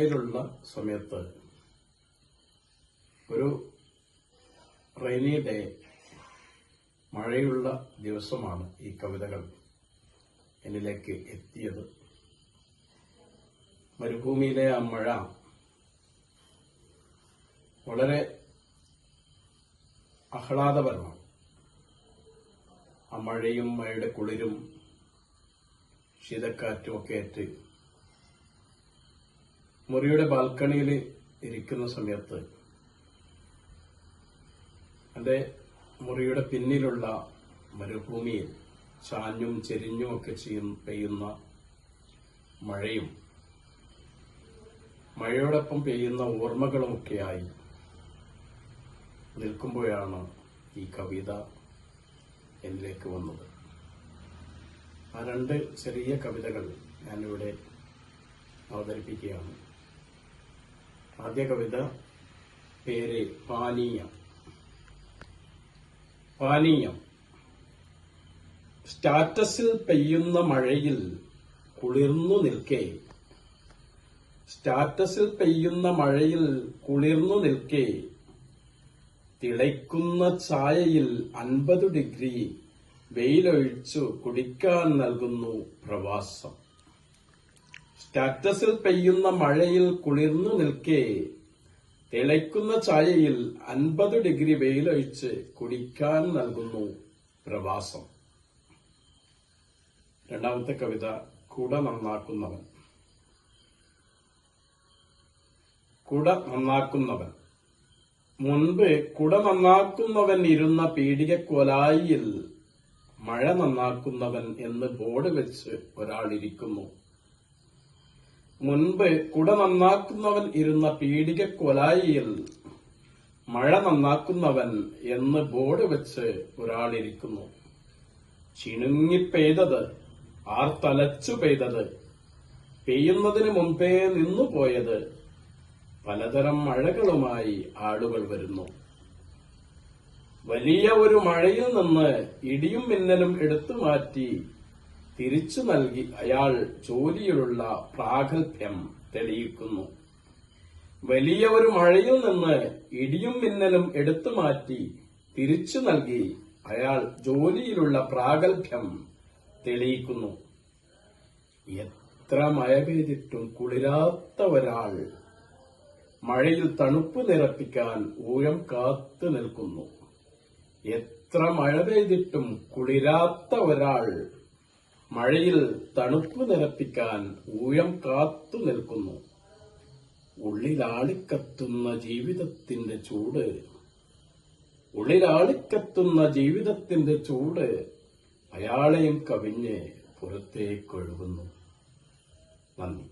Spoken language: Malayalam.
കർണാടകയിലുള്ള സമയത്ത് ഒരു റെയിനി ഡേ, മഴയുള്ള ദിവസമാണ് ഈ കവിതകൾ എന്നിലേക്ക് എത്തിയത്. മരുഭൂമിയിലെ ആ മഴ വളരെ ആഹ്ലാദപരമാണ്. ആ മഴയും മഴയുടെ കുളിരും ശീതക്കാറ്റും ഒക്കെ ഏറ്റ് മുറിയുടെ ബാൽക്കണിയിൽ ഇരിക്കുന്ന സമയത്ത് എൻ്റെ മുറിയുടെ പിന്നിലുള്ള മരുഭൂമിയിൽ ചാഞ്ഞും ചെരിഞ്ഞും ഒക്കെ പെയ്യുന്ന മഴയും മഴയോടൊപ്പം പെയ്യുന്ന ഓർമ്മകളുമൊക്കെയായി നിൽക്കുമ്പോഴാണ് ഈ കവിത എന്നിലേക്ക് വന്നത്. ആ രണ്ട് ചെറിയ കവിതകൾ ഞാനിവിടെ അവതരിപ്പിക്കുകയാണ്. ആദ്യ കവിത പേര് പാനീയം. പാനീയം. സ്റ്റാറ്റസിൽ പെയ്യുന്ന മഴയിൽ കുളിർന്നു നിൽക്കെ, സ്റ്റാറ്റസിൽ പെയ്യുന്ന മഴയിൽ കുളിർന്നു നിൽക്കെ, തിളയ്ക്കുന്ന ചായയിൽ 50 ഡിഗ്രി വെയിലൊഴിച്ചു കുടിക്കാൻ നൽകുന്നു പ്രവാസം. സ്റ്റാറ്റസിൽ പെയ്യുന്ന മഴയിൽ കുളിർന്നു നിൽക്കെ, തിളയ്ക്കുന്ന ചായയിൽ 50 ഡിഗ്രി വെയിലൊഴിച്ച് കുടിക്കാൻ നൽകുന്നു പ്രവാസം. രണ്ടാമത്തെ കവിത കുട നന്നാക്കുന്നവൻ. കുട നന്നാക്കുന്നവൻ. മുൻപ് കുട നന്നാക്കുന്നവൻ ഇരുന്ന പീടികക്കോലായിൽ മഴ നന്നാക്കുന്നവൻ എന്ന് ബോർഡ് വെച്ച് ഒരാളിരിക്കുന്നു. മുൻപ് കുട നന്നാക്കുന്നവൻ ഇരുന്ന പീടികക്കോലായിൽ മഴ നന്നാക്കുന്നവൻ എന്ന് ബോർഡ് വെച്ച് ഒരാളിരിക്കുന്നു. ചിണുങ്ങിപ്പെയ്തത്, ആർത്തലച്ചു പെയ്തത്, പെയ്യുന്നതിന് മുമ്പേ നിന്നുപോയത്, പലതരം മഴകളുമായി ആളുകൾ വരുന്നു. വലിയ ഒരു മഴയിൽ നിന്ന് ഇടിയും മിന്നലും എടുത്തുമാറ്റി തിരിച്ചു നൽകി അയാൾ ജോലിയിലുള്ള പ്രാഗൽഭ്യം തെളിയിക്കുന്നു. വലിയ ഒരു മഴയിൽ നിന്ന് ഇടിയും മിന്നലും എടുത്തുമാറ്റി തിരിച്ചു നൽകി അയാൾ ജോലിയിലുള്ള പ്രാഗൽഭ്യം തെളിയിക്കുന്നു. എത്ര മഴ പെയ്തിട്ടും കുളിരാത്ത ഒരാൾ മഴയിൽ തണുപ്പ് നിറപ്പിക്കാൻ ഊഴം കാത്തു നിൽക്കുന്നു. എത്ര മഴ പെയ്തിട്ടും കുളിരാത്ത ഒരാൾ മഴയിൽ തണുപ്പ് നിറപ്പിക്കാൻ ഊഴം കാത്തു നിൽക്കുന്നു. ഉള്ളിലാളിക്കത്തുന്ന ജീവിതത്തിന്റെ ചൂട്, ഉള്ളിലാളിക്കത്തുന്ന ജീവിതത്തിന്റെ ചൂട് അയാളെയും കവിഞ്ഞ് പുറത്തേക്കൊഴുകുന്നു. നന്ദി.